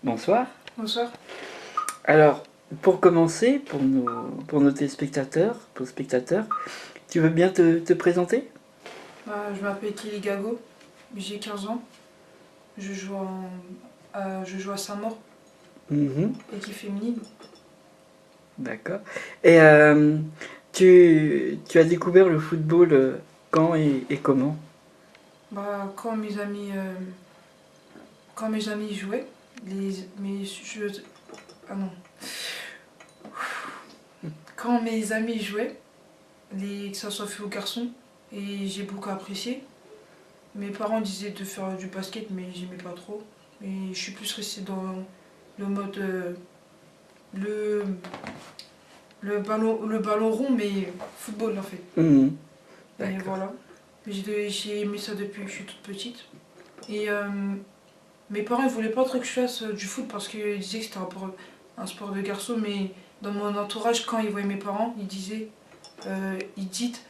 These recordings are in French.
Bonsoir. Bonsoir. Alors, pour commencer, pour nos téléspectateurs, pour spectateurs, tu veux bien te présenter? Je m'appelle Kelly Gago, j'ai 15 ans, je joue, je joue à Saint-Maur, Mhm, équipe féminine. d'accord. Et tu as découvert le football quand et comment? Quand quand mes amis jouaient, mes jeux, ah non, quand mes amis jouaient, que ça soit filles ou garçons, et j'ai beaucoup apprécié. Mes parents disaient de faire du basket, mais j'aimais pas trop. Et je suis plus restée dans le mode le, le ballon rond, mais football en fait. Mhm, Et d'accord. voilà. J'ai aimé ça depuis que je suis toute petite. Et mes parents ne voulaient pas trop que je fasse du foot parce qu'ils disaient que c'était un sport de garçon, mais dans mon entourage, quand ils voyaient mes parents, ils disaient, ils disent,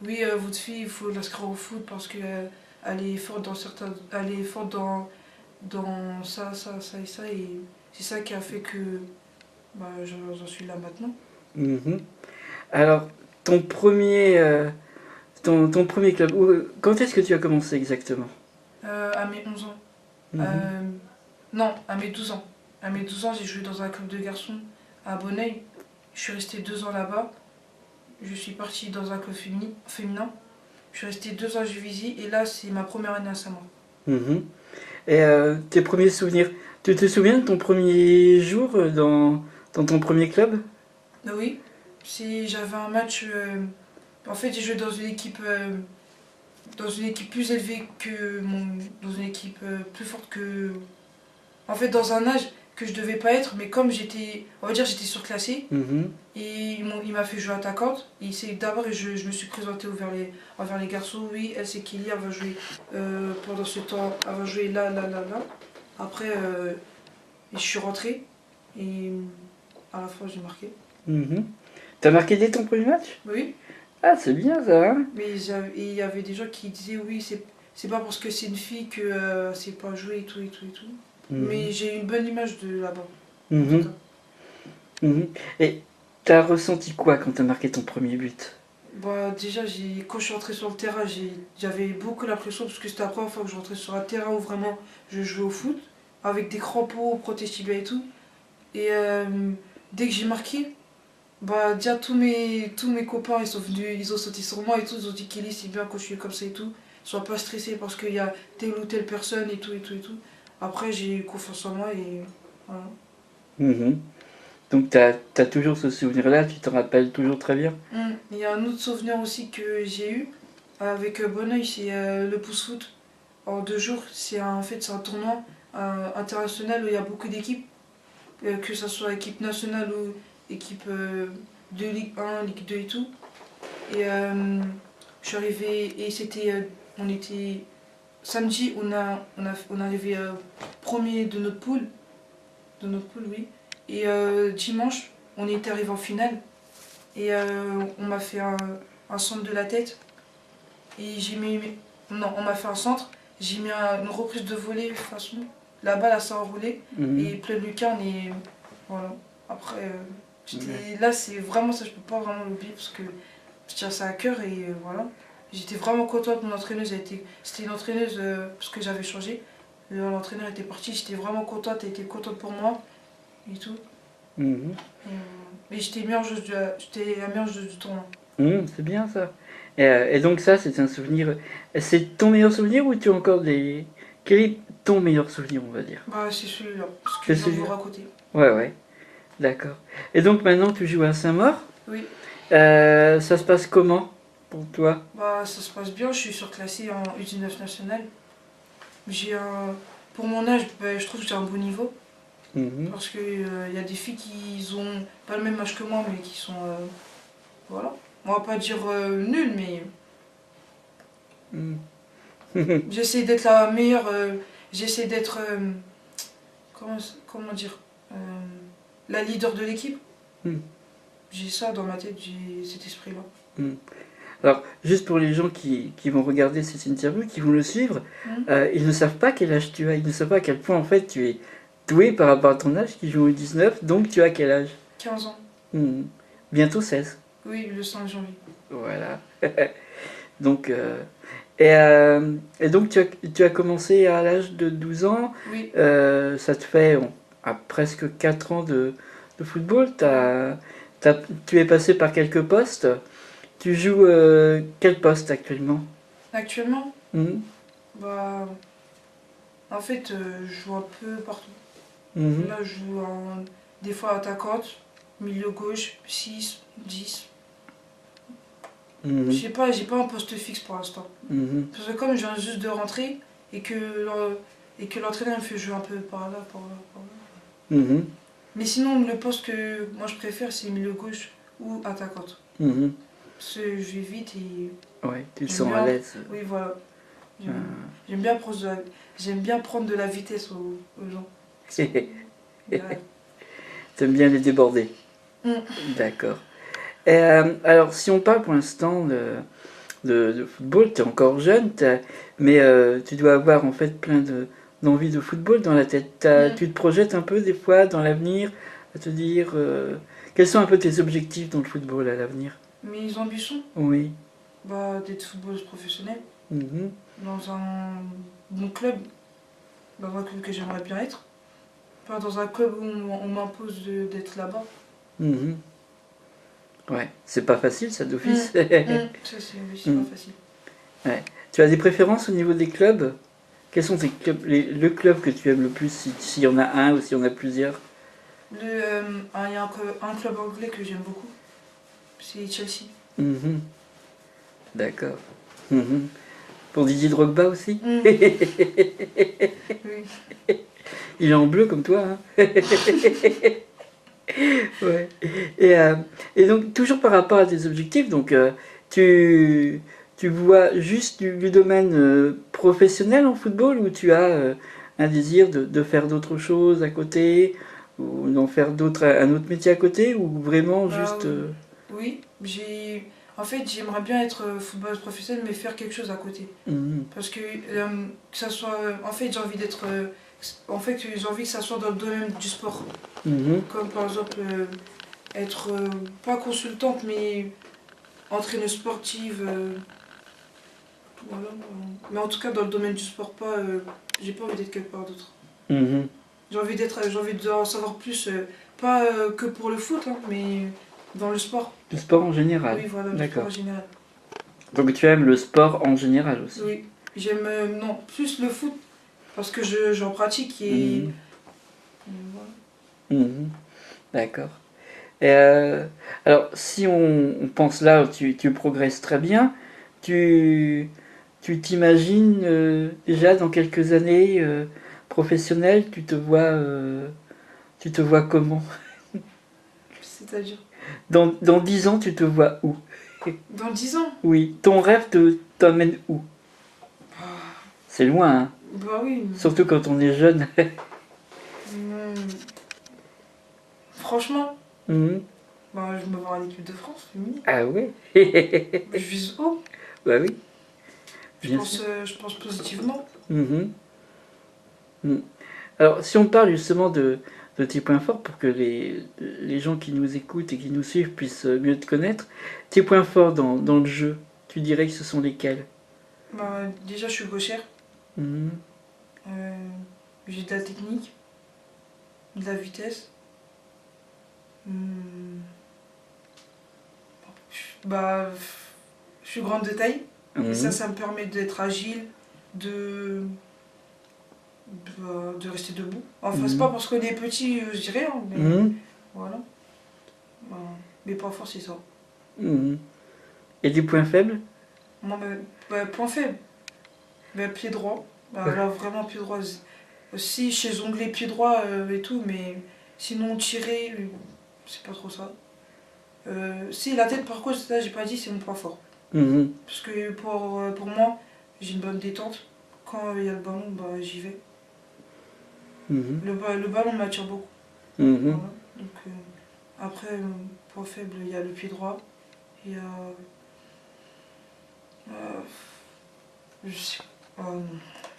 oui, votre fille, il faut l'inscrire au foot parce qu'elle elle est forte dans certains, elle est forte dans ça et ça. Et c'est ça qui a fait que j'en suis là maintenant. Mhm. Alors, ton premier, ton premier club, quand est-ce que tu as commencé exactement? À mes 11 ans. Mhm, Euh, non, à mes 12 ans. À mes 12 ans, j'ai joué dans un club de garçons à Bonneuil. Je suis restée 2 ans là-bas. Je suis partie dans un club féminin. Je suis restée 2 ans à Juvisy et là, c'est ma première année à Saint-Maur. mhm. Et tes premiers souvenirs, tu te souviens de ton premier jour dans ton premier club? Oui, j'avais un match. En fait, j'ai joué dans une équipe plus élevée que mon. Dans une équipe plus forte que. En fait, dans un âge que je devais pas être, mais comme j'étais. On va dire, j'étais surclassée. Mhm, Et il m'a fait jouer attaquante. Et c'est d'abord je me suis présentée envers les garçons. Oui, elle c'est Kelly, elle va jouer pendant ce temps, elle va jouer là, là, là, là. Après, je suis rentrée et à la fin j'ai marqué. mhm. T'as marqué dès ton premier match? Oui, Ah, c'est bien ça, hein? mais il y avait des gens qui disaient oui, c'est pas parce que c'est une fille que c'est pas joué et tout et tout et tout. Mhm, Mais j'ai une bonne image de là-bas, en tout mhm, cas. mhm. Et t'as ressenti quoi quand t'as marqué ton premier but? Déjà, quand je suis entrée sur le terrain, j'avais beaucoup l'impression, parce que c'était la première fois que je rentrais sur un terrain où vraiment je jouais au foot, avec des crampons, protège-tibia et tout. Et dès que j'ai marqué, déjà tous mes copains, ils sont venus, ils ont sauté sur moi et tout, ils ont dit Kelly, c'est bien quand je suis comme ça et tout. Sois pas stressé parce qu'il y a telle ou telle personne et tout et tout et tout. Après, j'ai eu confiance en moi et voilà. Mhm. Donc t'as toujours ce souvenir-là, tu t'en rappelles toujours très bien? Il y a un autre souvenir aussi que j'ai eu avec Bonneuil, c'est le pouce-foot. En 2 jours, en fait, c'est un tournoi international où il y a beaucoup d'équipes, que ce soit équipe nationale ou équipe de Ligue 1, Ligue 2 et tout. Et je suis arrivée et on était samedi, on est arrivé premier de notre poule, oui. Et dimanche, on était arrivé en finale et on m'a fait un centre de la tête et j'ai mis, non, on m'a fait un centre, j'ai mis une reprise de volée de toute façon. La balle, elle s'est enroulée Mhm. et pleine lucarne et voilà. Après, Ouais. là, c'est vraiment ça, je peux pas vraiment l'oublier parce que je tiens ça à cœur et voilà. J'étais vraiment contente, mon entraîneuse c'était une entraîneuse parce que j'avais changé. L'entraîneur était parti, j'étais vraiment contente, elle était contente pour moi et tout. Mhm. Et j'étais la meilleure joueuse du tournoi. Mhm, c'est bien ça. Et donc ça, c'est un souvenir. C'est ton meilleur souvenir ou tu as encore des... Quel est ton meilleur souvenir, on va dire? C'est celui-là, parce que C'est je viens de vous celui-là? raconter. Ouais, ouais, d'accord. Et donc maintenant, tu joues à Saint-Maur. Oui, Ça se passe comment pour toi? ça se passe bien, je suis surclassée en U19 nationale. J'ai un... Pour mon âge, je trouve que j'ai un bon niveau. Mhm. Parce qu'il y a des filles qui ont pas le même âge que moi, mais qui sont. Voilà. On va pas dire nulles, mais Mhm. j'essaie d'être la meilleure. J'essaie d'être. Comment dire euh, La leader de l'équipe. Mhm. J'ai ça dans ma tête, j'ai cet esprit-là. Mhm. Alors, juste pour les gens qui vont regarder cette interview, qui vont le suivre, Hmm. ils ne savent pas quel âge tu as, ils ne savent pas à quel point en fait tu es doué par rapport à ton âge qui joue au 19, donc tu as quel âge? 15 ans. Hmm. Bientôt 16. Oui, le 5 janvier. Voilà. Donc, et donc tu as commencé à l'âge de 12 ans, Oui, ça te fait à presque 4 ans de football, oui. tu es passé par quelques postes. Tu joues quel poste actuellement? Actuellement, Mhm. bah, en fait, je joue un peu partout. Mhm. Là, je joue des fois attaquante, milieu gauche, 6, 10. Je Mhm. sais pas, j'ai pas un poste fixe pour l'instant. Mhm. Parce que comme je viens juste de rentrer et que l'entraîneur me fait jouer un peu par là, par là, par là. Mhm. Mais sinon, le poste que moi je préfère, c'est milieu gauche ou attaquante. Mhm. Parce que je vais vite et Ouais, tu te j'aime sens à bien. l'aise. Oui, voilà. Euh, J'aime j'aime bien j'aime bien prendre de la vitesse aux gens qui sont derrière. T'aimes bien les déborder. Mm. D'accord. Alors, si on parle pour l'instant de football, tu es encore jeune, mais tu dois avoir en fait d'envie de football dans la tête. Mm. Tu te projettes un peu des fois dans l'avenir, à te dire quels sont un peu tes objectifs dans le football à l'avenir? Mes ambitions, Oui. bah, d'être footballeuse professionnelle Mhm. dans un bon club, dans un club que j'aimerais bien être. Pas dans un club où on m'impose d'être là-bas. Mhm. Ouais, c'est pas facile ça Mm. d'office. Ça, oui, c'est pas Mm. facile. Ouais. Tu as des préférences au niveau des clubs? Quels sont tes clubs, le club que tu aimes le plus, s'il y en a un ou s'il y en a plusieurs? Il y a un club anglais que j'aime beaucoup, c'est Chelsea. Mhm. D'accord. Mhm. Pour Didier Drogba aussi? Mm. Oui. Il est en bleu comme toi, hein? Ouais. Et, euh, et donc, toujours par rapport à tes objectifs, donc tu, tu vois juste du domaine professionnel en football ou tu as un désir de faire d'autres choses à côté ou d'en faire un autre métier à côté ou vraiment Bah juste. oui, en fait j'aimerais bien être footballeuse professionnelle mais faire quelque chose à côté. Mhm. Parce que ça soit en fait j'ai envie d'être en fait j'ai envie que ça soit dans le domaine du sport. Mhm. Comme par exemple être pas consultante mais entraîneuse sportive voilà. Mais en tout cas dans le domaine du sport pas j'ai pas envie d'être quelque part d'autre. Mhm. J'ai envie d'en savoir plus pas que pour le foot hein, mais dans le sport. Le sport en général. Oui, voilà, le sport D'accord. en général. Donc tu aimes le sport en général aussi. Oui, j'aime non plus le foot parce que j'en pratique et Mhm. voilà. Mhm. D'accord. Et, alors, si on pense là, tu progresses très bien. Tu tu t'imagines déjà dans quelques années professionnelles, tu te vois comment? C'est-à-dire Dans 10 ans, tu te vois où? dans 10 ans. Oui, ton rêve t'emmène où? C'est loin, hein. Bah oui. Surtout quand on est jeune. hum, Franchement, Mhm. bah, je me vois en équipe de France féminine. Ah ouais? Je vise haut. Bah oui, bien sûr. Je pense positivement. Mhm. Mhm. Alors, si on parle justement de tes points forts pour que les gens qui nous écoutent et qui nous suivent puissent mieux te connaître, tes points forts dans le jeu, tu dirais que ce sont lesquels? Bah, déjà, je suis gauchère. Mhm. Euh, j'ai de la technique, de la vitesse. Hum, Bah, je suis grande de taille. Et Mhm. ça me permet d'être agile, de, de rester debout. Enfin, c'est pas Mhm. parce qu'on est petit, je dirais, hein, mais Mhm. voilà. Bah, mes points forts, c'est ça. Mhm. Et des points faibles? Moi, point faible, pied droit. Bah, là, vraiment pied droit. Si, chez onglet pied droit et tout, mais sinon, tirer, c'est pas trop ça. Si, la tête, par contre, ça, j'ai pas dit, c'est mon point fort. Mhm. Parce que pour moi, j'ai une bonne détente. Quand il y a le ballon, bah, j'y vais. Mhm. Le ballon m'attire beaucoup. Mhm. Voilà. Donc, après, point faible, il y a le pied droit. Il y a. euh, je sais pas. Non.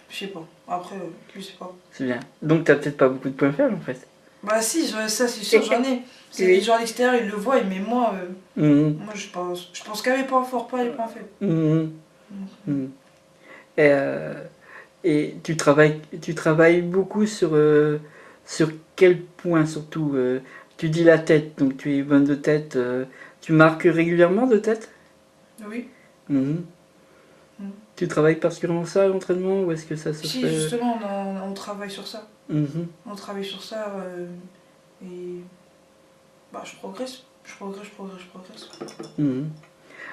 Je sais pas. Après, je sais pas. C'est bien. Donc t'as peut-être pas beaucoup de points faibles en fait. Bah si, ça c'est sûr, j'en ai. C'est Oui. les gens à l'extérieur, ils le voient, mais moi, Mhm. moi je pense qu'à mes points forts, pas les points faibles. Mhm. Donc, Mhm. Et, tu travailles beaucoup sur quel point surtout tu dis la tête, donc tu es bonne de tête. Tu marques régulièrement de tête? oui. Mhm. Mm. Tu travailles particulièrement ça à l'entraînement ou est-ce que ça se Si, fait? justement, on travaille sur ça. Mhm. On travaille sur ça et bah, je progresse. Je progresse. Mhm.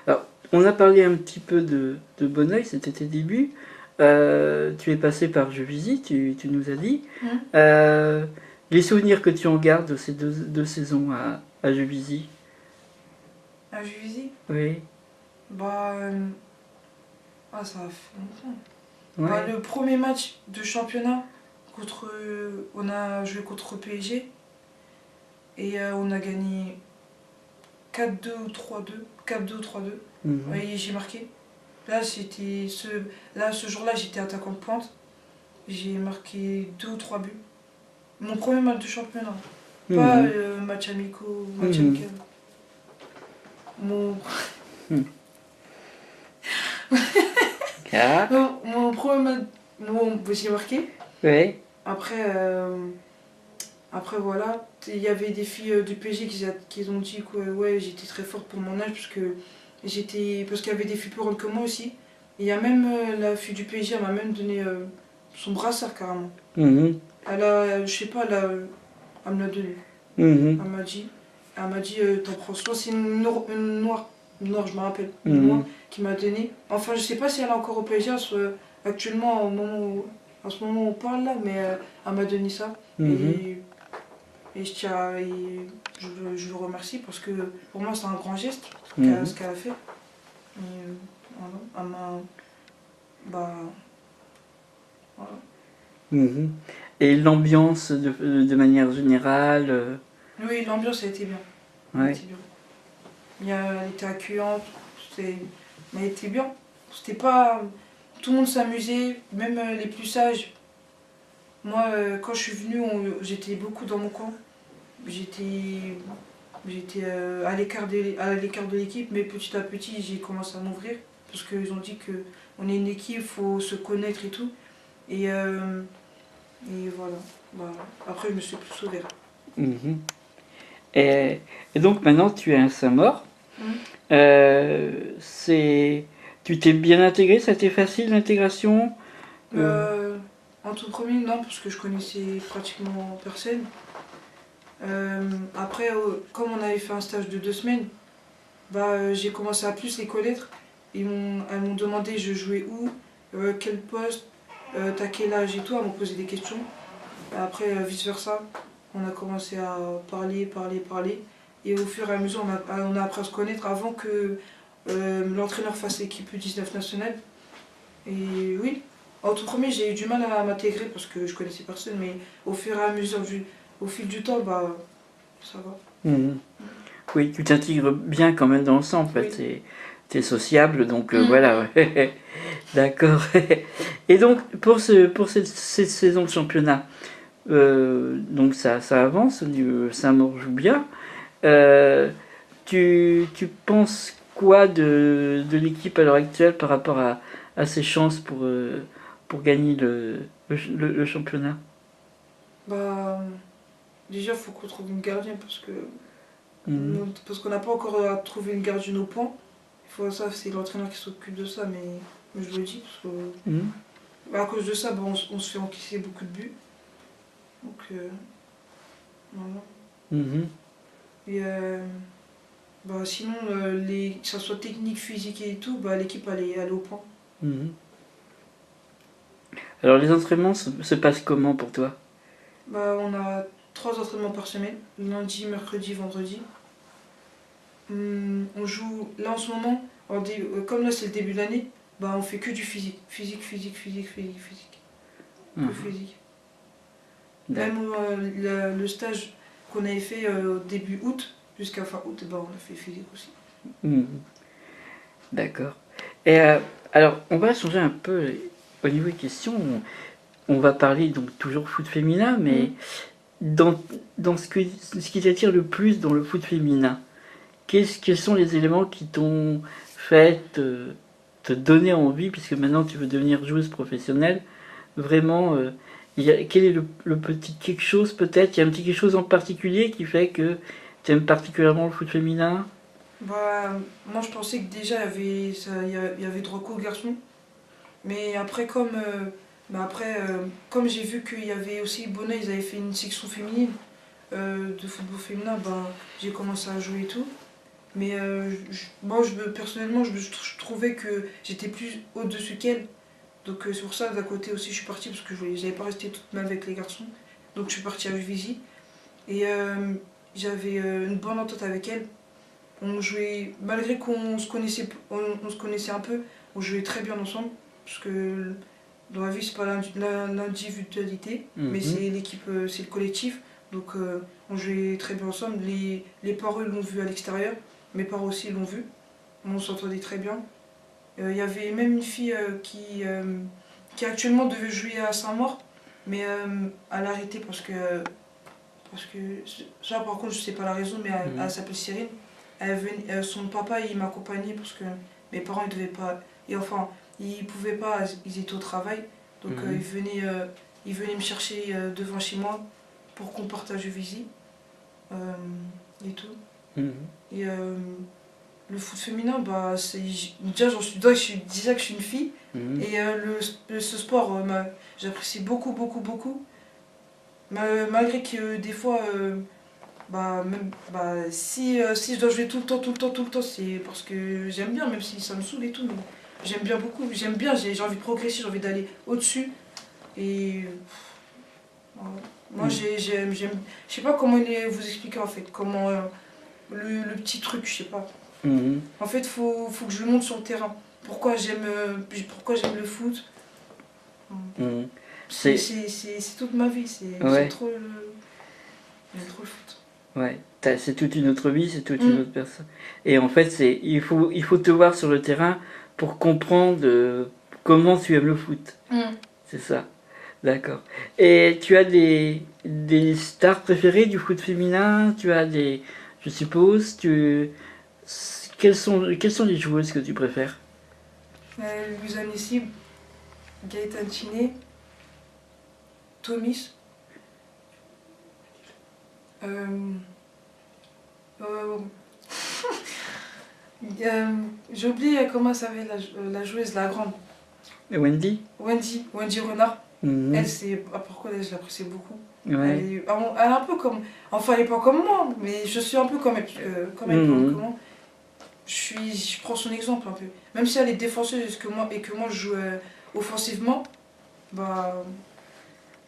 Alors, on a parlé un petit peu de Bonneuil, c'était tes débuts. Tu es passé par Juvisy, tu nous as dit. Hmm. Euh, les souvenirs que tu en gardes de ces deux saisons à Juvisy? À Juvisy, Oui, bah, ça a fait longtemps. Bah, ouais. le premier match de championnat, on a joué contre PSG et on a gagné 4-2 ou 3-2. 4-2 ou 3-2. Mhm. Et j'ai marqué. Là, ce jour-là, j'étais attaquant de pointe. J'ai marqué 2 ou 3 buts. Mon premier match de championnat. Pas Mhm. match amicaux, match Mhm. amical. Mon, Ah, mon premier match, j'ai marqué. ouais. Après, après voilà, il y avait des filles du PSG qui ont dit que ouais, j'étais très forte pour mon âge parce qu'il y avait des filles plus grandes que moi aussi. Et il y a même la fille du PSG, elle m'a même donné son brassard carrément. Mhm. Je sais pas, elle me l'a donné. Mhm. Elle m'a dit, t'en prends soin. C'est une noire, je me rappelle, une noire Mhm. qui m'a donné. Enfin, je sais pas si elle est encore au PSG actuellement, à ce moment où on parle là, mais elle m'a donné ça. Mhm. Et je tiens, je le remercie parce que pour moi c'est un grand geste Mhm. ce qu'elle a fait. Et voilà, elle m'a. Bah. Voilà. Mhm. Et l'ambiance de manière générale, Oui, l'ambiance a été bien. Elle a ouais. été bien. Elle était accueillante, elle était bien. C'était pas. Tout le monde s'amusait, même les plus sages. Moi, quand je suis venue, j'étais beaucoup dans mon coin. J'étais à l'écart de l'équipe, mais petit à petit, j'ai commencé à m'ouvrir. Parce qu'ils ont dit qu'on est une équipe, il faut se connaître et tout. Et, et voilà. Bah, après, je me suis plus ouvert. Mhm. Et donc maintenant tu es à Saint-Maur. Hum. C'est, tu t'es bien intégré, ça a été facile l'intégration. Euh, Euh, En tout premier, non, parce que je connaissais pratiquement personne. Après, comme on avait fait un stage de 2 semaines, bah, j'ai commencé à plus les connaître. Elles m'ont demandé je jouais où, quel poste, t'as quel âge et tout, elles m'ont posé des questions. Après, vice-versa, on a commencé à parler. Et au fur et à mesure, on a appris à se connaître avant que l'entraîneur fasse l'équipe U19 nationale. Et oui, en tout premier, j'ai eu du mal à m'intégrer parce que je connaissais personne, mais au fur et à mesure, au fil du temps, bah, ça va. mhm. Oui, tu t'intègres bien quand même dans le sang en fait. Oui. T'es sociable, donc Mm, voilà. Ouais. D'accord. Et donc pour cette saison de championnat, donc ça avance. Saint-Maur joue bien. Euh, tu penses quoi de l'équipe à l'heure actuelle par rapport à ses chances pour gagner le championnat? Bah, déjà, il faut qu'on trouve une gardienne Mhm. parce qu'on n'a pas encore trouvé une gardienne au point. Ça, c'est l'entraîneur qui s'occupe de ça, mais je le dis parce que Mhm. bah, à cause de ça, bah, on se fait encaisser beaucoup de buts. Donc, voilà. Mhm. Et bah, sinon, que ça soit technique, physique et tout, bah, l'équipe elle est au point. Mhm. Alors les entraînements se passent comment pour toi? Bah, on a 3 entraînements par semaine, lundi, mercredi, vendredi. On joue, là en ce moment, comme là c'est le début de l'année, bah, on fait que du physique. Physique. Que Mhm. physique. Même D'accord. le stage qu'on avait fait début août, jusqu'à fin août, bah, on a fait physique aussi. Mhm. D'accord. Et alors, on va changer un peu. au niveau des questions, on va parler donc toujours foot féminin, mais dans ce qui t'attire le plus dans le foot féminin, quels sont les éléments qui t'ont fait te donner envie, puisque maintenant tu veux devenir joueuse professionnelle, vraiment, quel est le petit quelque chose peut-être, il y a un petit quelque chose en particulier qui fait que tu aimes particulièrement le foot féminin? Bah, moi je pensais que déjà il y avait droit qu'aux garçons. Mais après, comme j'ai vu qu'il y avait aussi Bonneuil, ils avaient fait une section féminine de football féminin, bah, j'ai commencé à jouer et tout. Mais personnellement, je trouvais que j'étais plus au-dessus qu'elle. Donc c'est pour ça, d'un côté aussi, je suis partie parce que je n'allais pas rester toute ma vie avec les garçons. Donc je suis partie à Juvisy. Et j'avais une bonne entente avec elle. On jouait, malgré on se connaissait un peu, on jouait très bien ensemble. Parce que dans la vie, c'est pas l'individualité, mais c'est l'équipe, c'est le collectif. Donc on jouait très bien ensemble. Les parents l'ont vu à l'extérieur, mes parents aussi l'ont vu. On s'entendait très bien. Il y avait même une fille qui actuellement devait jouer à Saint-Maur, mais elle a arrêté parce que ça par contre je sais pas la raison, mais elle s'appelle Cyrine. Son papa il m'accompagnait parce que mes parents ils devaient pas, et enfin ils pouvaient pas, ils étaient au travail, donc ils venaient me chercher devant chez moi pour qu'on partage Juvisy et tout. Et le foot féminin, bah, déjà déjà que je suis une fille, et ce sport, j'apprécie beaucoup, beaucoup, beaucoup. Malgré que des fois, si je dois jouer tout le temps, tout le temps, tout le temps, c'est parce que j'aime bien, même si ça me saoule et tout. Mais j'aime bien beaucoup, j'aime bien, j'ai envie de progresser, j'ai envie d'aller au-dessus. Et moi, je sais pas comment vous expliquer en fait, comment le petit truc, je sais pas. En fait, faut que je le monte sur le terrain. Pourquoi j'aime le foot. C'est toute ma vie, j'aime trop le foot. Ouais, c'est toute une autre vie, c'est toute une autre personne. Et en fait, il faut te voir sur le terrain pour comprendre comment tu aimes le foot. C'est ça. D'accord. Et tu as des stars préférées du foot féminin? Tu as je suppose, quelles sont les joueuses que tu préfères? Louisa Nessib, Gaëtan Chiné, Tomis. J'ai oublié comment s'appelle la joueuse, la grande. Et Wendy Renard. Elle, c'est pourquoi je l'apprécie beaucoup. Ouais. Elle est un peu comme. Enfin, elle n'est pas comme moi, mais je suis un peu comme elle. Comment je prends son exemple un peu. Même si elle est défenseuse et que moi je joue offensivement, bah.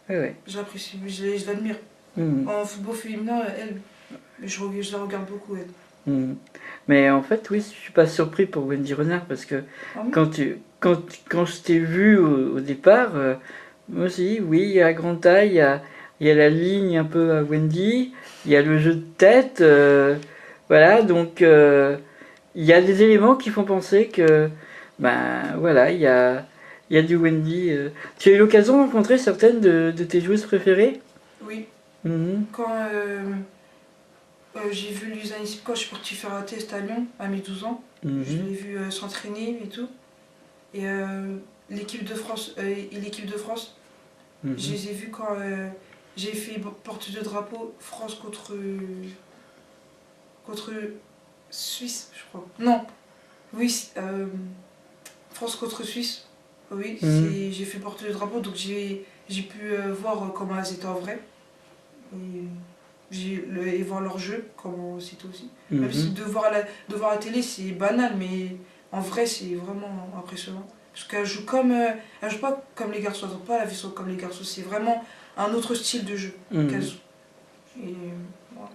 Ouais. J'apprécie, je l'admire. En football féminin, elle, je la regarde beaucoup, elle. Mais en fait, oui, je suis pas surpris pour Wendy Renard parce que quand je t'ai vu au départ, moi aussi, oui, il y a la grande taille, il y a la ligne un peu à Wendy, il y a le jeu de tête, voilà, donc il y a des éléments qui font penser que, ben voilà, il y a du Wendy. Tu as eu l'occasion de rencontrer certaines de tes joueuses préférées? Oui. Quand j'ai vu Louisa Nessib, quand je suis partie faire un test à Lyon, à mes 12 ans, je l'ai vu s'entraîner et tout. Et l'équipe de France, je les ai vus quand j'ai fait porte de drapeau France contre Suisse, je crois. Non, oui, France contre Suisse. Oui, j'ai fait porte de drapeau, donc j'ai pu voir comment elles étaient en vrai. Et voir leur jeu, comment c'était aussi. Même si de voir la télé, c'est banal, mais en vrai, c'est vraiment impressionnant. Parce qu'elle joue elle joue pas comme les garçons, elle joue pas la vaisseau comme les garçons, c'est vraiment un autre style de jeu qu'elle joue. Et voilà.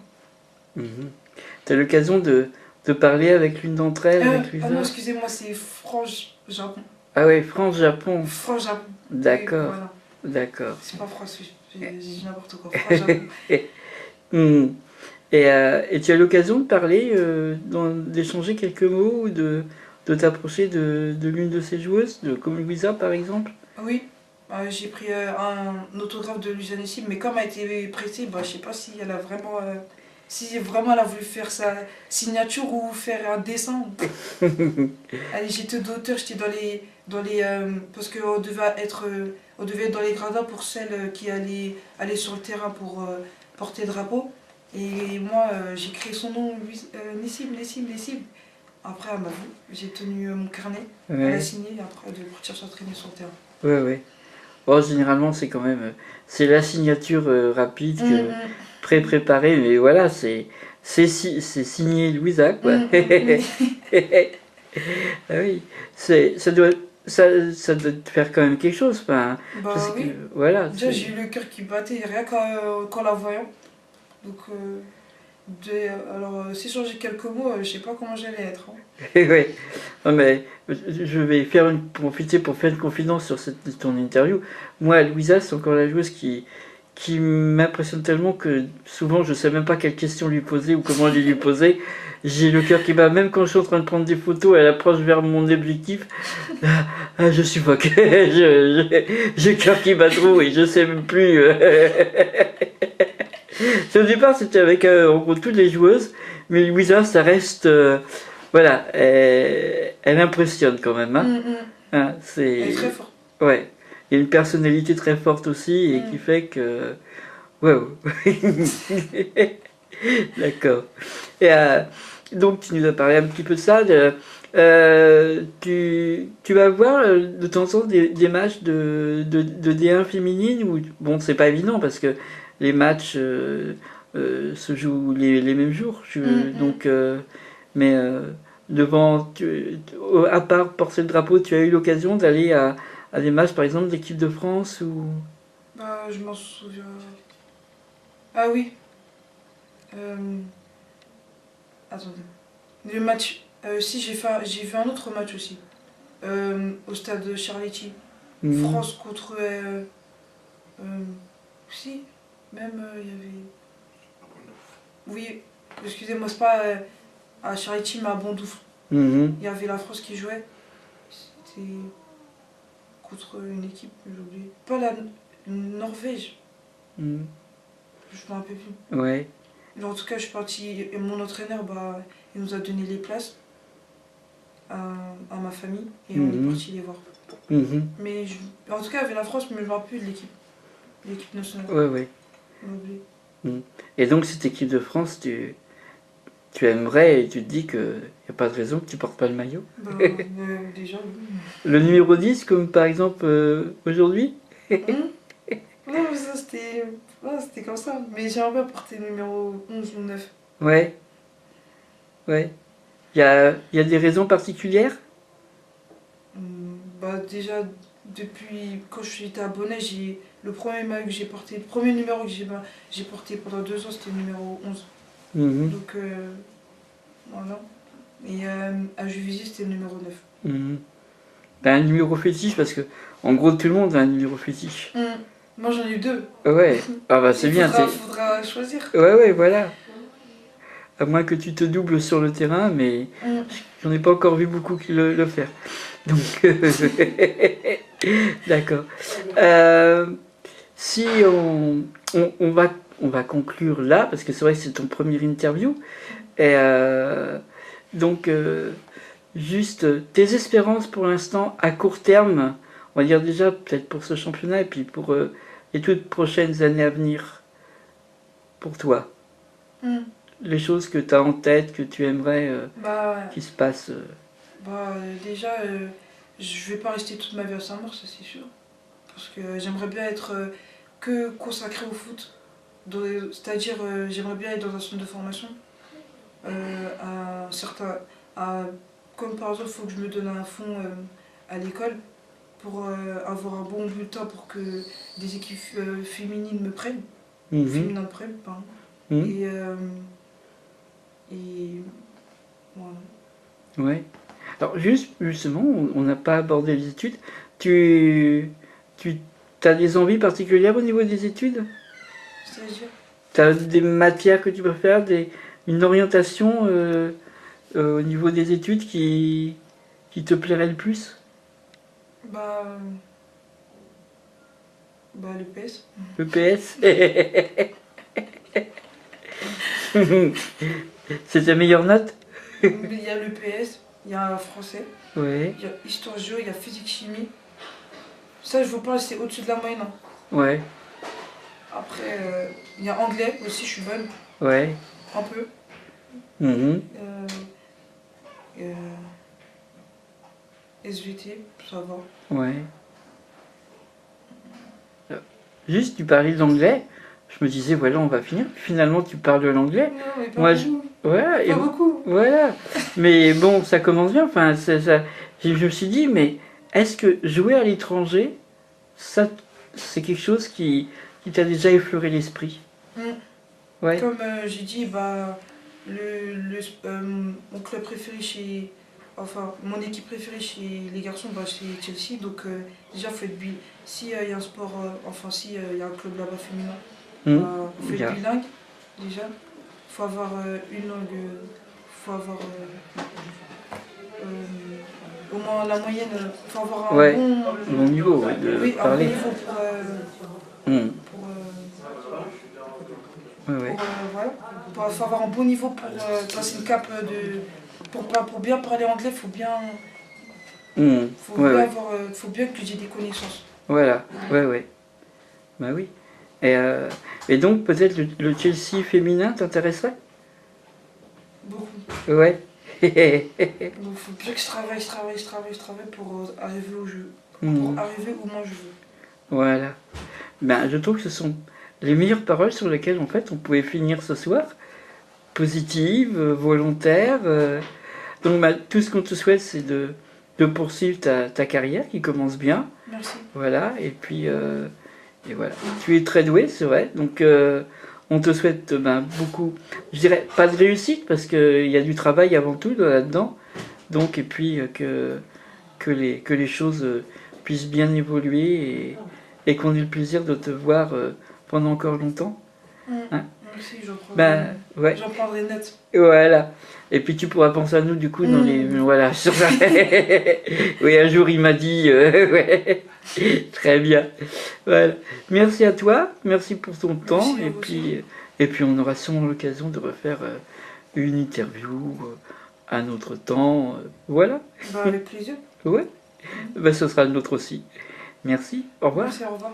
Tu as l'occasion de parler avec l'une d'entre elles, avec Luisa? Ah non, excusez-moi, c'est France-Japon. Ah oui, France-Japon. France-Japon. D'accord. Voilà. D'accord. C'est pas France, j'ai dit n'importe quoi. France-Japon. Et tu as l'occasion de parler, d'échanger quelques mots ou de t'approcher de l'une de ces joueuses, comme Louisa par exemple? Oui, j'ai pris un autographe de Louisa Nessim, mais comme elle a été pressée, bah, je sais pas si elle a vraiment. Si vraiment elle a voulu faire sa signature ou faire un dessin. Allez, j'étais d'auteur, j'étais parce qu'on devait on devait être dans les gradins pour celles qui allaient aller sur le terrain pour porter le drapeau. Et moi, j'ai créé son nom, Nessim, Nessim, Nessim. Après, elle m'a vu, j'ai tenu mon carnet, elle a Ouais, signé, et après, de partir s'entraîner sur le terrain. ouais, ouais. Bon, généralement, c'est quand même. C'est la signature rapide, que, pré-préparée, mais voilà, c'est signé Louisa, quoi. Oui. Ah oui, ça doit, ça doit te faire quand même quelque chose. Enfin, je Bah sais que. oui. Voilà, Déjà, c'est. j'ai eu le cœur qui battait rien qu'en la voyant. Donc, alors, si j'ai quelques mots, je sais pas comment j'allais être, hein. Ouais. Non, mais je vais profiter pour faire une confidence sur ton interview. Moi, Louisa, c'est encore la joueuse qui m'impressionne tellement que souvent je sais même pas quelle question lui poser ou comment lui poser. J'ai le cœur qui bat, même quand je suis en train de prendre des photos, elle approche vers mon objectif. Je suis pas j'ai le cœur qui bat trop et je sais même plus. Au départ, c'était avec en gros toutes les joueuses, mais Louisa, ça reste. Voilà, elle impressionne quand même. Hein. Hum, hum. Hein, Elle est c'est. très forte. Ouais. Il y a une personnalité très forte aussi et qui Hum. fait que. Waouh! D'accord. Et donc, tu nous as parlé un petit peu de ça. Tu vas voir de temps en temps des matchs de D1 féminine où, bon, c'est pas évident parce que les matchs se jouent les mêmes jours. Hum, hum. Donc, mais devant, à part porter le drapeau, tu as eu l'occasion d'aller à des matchs, par exemple, d'équipe de France ou. Bah, je m'en souviens. Ah oui. Euh, Attendez. Le match. Si, j'ai vu un autre match aussi. Au stade Charletti. Mhm. France contre. Si, même il y avait. Oui, excusez-moi, c'est pas à Charletti, mais à Bondoufle. Mhm. Il y avait la France qui jouait. C'était contre une équipe, j'ai oublié. Pas la Norvège, Mhm. je me rappelle plus. Ouais. Mais en tout cas, je suis partie. Et mon entraîneur, bah, il nous a donné les places à ma famille et on est Mhm. parti les voir. Mhm. Mais en tout cas, il y avait la France, mais je me rappelle plus de l'équipe. L'équipe nationale. Ouais, ouais. J'ai oublié. Mhm. Et donc, cette équipe de France, tu aimerais et tu te dis qu'il n'y a pas de raison que tu portes pas le maillot. Bah, déjà, oui. Le numéro 10 comme par exemple aujourd'hui. Hum. Non, mais ça, c'était. Ouais, c'était comme ça. Mais j'aimerais bien porter le numéro 11 ou 9. Ouais, ouais. Il y a des raisons particulières. Bah, déjà, depuis quand j'étais abonné, le premier maillot que j'ai porté, le premier numéro que j'ai porté pendant 2 ans, c'était le numéro 11. Mhm. Donc, voilà. Et à Juvisy, c'était le numéro 9. Mhm. T'as un numéro fétiche parce que, en gros, tout le monde a un numéro fétiche. Moi, j'en ai eu 2. Ouais. Ah bah c'est Il bien. faudra choisir. Ouais, ouais, voilà. À moins que tu te doubles sur le terrain, mais Hum. j'en ai pas encore vu beaucoup qui le faire. Donc, d'accord. Euh, si on va conclure là, parce que c'est vrai que c'est ton premier interview. Et donc, juste tes espérances pour l'instant à court terme, on va dire déjà peut-être pour ce championnat et puis pour les toutes prochaines années à venir pour toi. Hum. Les choses que tu as en tête, que tu aimerais Bah, qui se passent. bah, déjà, je vais pas rester toute ma vie à Saint-Maur, ça c'est sûr. Parce que j'aimerais bien être que consacré au foot. C'est-à-dire, j'aimerais bien être dans un centre de formation. À certains, à- Comme par exemple, il faut que je me donne un fonds à l'école pour avoir un bon bulletin pour que des équipes féminines me prennent. Mhm, Féminines me prennent, pardon. mhm, Et voilà. ouais. Alors justement, on n'a pas abordé les études. Tu, tu as des envies particulières au niveau des études? C'est-à-dire, Tu as des matières que tu peux faire, une orientation au niveau des études qui te plairait le plus? bah, Bah, le PS. Le PS. C'est ta meilleure note? Il y a le PS, il y a français, Ouais, il y a histoire géo, il y a physique chimie. Ça, je vous parle, c'est au-dessus de la moyenne, hein. ouais, Après, il y a anglais aussi, je suis bonne, ouais. un peu. Mhm. Euh, SVT, ça va. Ouais. Juste, tu parlais de l'anglais. Je me disais, voilà, on va finir. Finalement, tu parles de l'anglais. Non, mais pas Moi, beaucoup. voilà, Pas beaucoup. voilà. Mais bon, ça commence bien. Enfin, je me suis dit, mais est-ce que jouer à l'étranger, ça, c'est quelque chose qui t'a déjà effleuré l'esprit? Mm. Ouais. Comme j'ai dit, bah, mon club préféré chez. Enfin, mon équipe préférée chez les garçons, bah, c'est Chelsea. Donc, déjà, faut être si il y a un sport, enfin, si il y a un club là-bas féminin, faut Bien. être bilingue, déjà. Faut avoir une langue. Faut avoir. Au moins la moyenne. Faut avoir un Ouais. bon. Bon niveau, ouais, de Oui, un bon parler. niveau Hmm. pour, Ouais, ouais. voilà. Faut avoir un bon niveau pour passer une cape de. Pour bien parler anglais, faut bien. Hmm. Ouais, ouais. Faut bien que j'ai des connaissances. Voilà. Ouais, ouais. Bah oui. Et donc, peut-être le Chelsea féminin t'intéresserait? Beaucoup. Ouais. Donc faut bien que je travaille pour arriver où je veux. Hmm. Pour arriver où moi je veux. Voilà. Ben, je trouve que ce sont les meilleures paroles sur lesquelles en fait on pouvait finir ce soir. Positives, volontaires. Donc ben, tout ce qu'on te souhaite c'est de poursuivre ta carrière qui commence bien. Merci. Voilà. Et voilà. Tu es très doué, c'est vrai. Donc on te souhaite ben, beaucoup, je dirais pas de réussite parce qu'il y a du travail avant tout là-dedans. Donc et puis que les choses puissent bien évoluer et qu'on ait le plaisir de te voir pendant encore longtemps. Hein? Merci, Ben, ouais. j'en prendrai net. Voilà. Et puis tu pourras penser à nous du coup dans les... Voilà. Sur ça. Oui, un jour il m'a dit... ouais. Très bien. Voilà. Merci à toi. Merci pour ton temps. Et puis on aura sûrement l'occasion de refaire une interview à un autre temps. Voilà. Bah, avec plaisir. Ouais. Ben, ce sera le nôtre aussi. Merci. Au revoir. Merci, au revoir.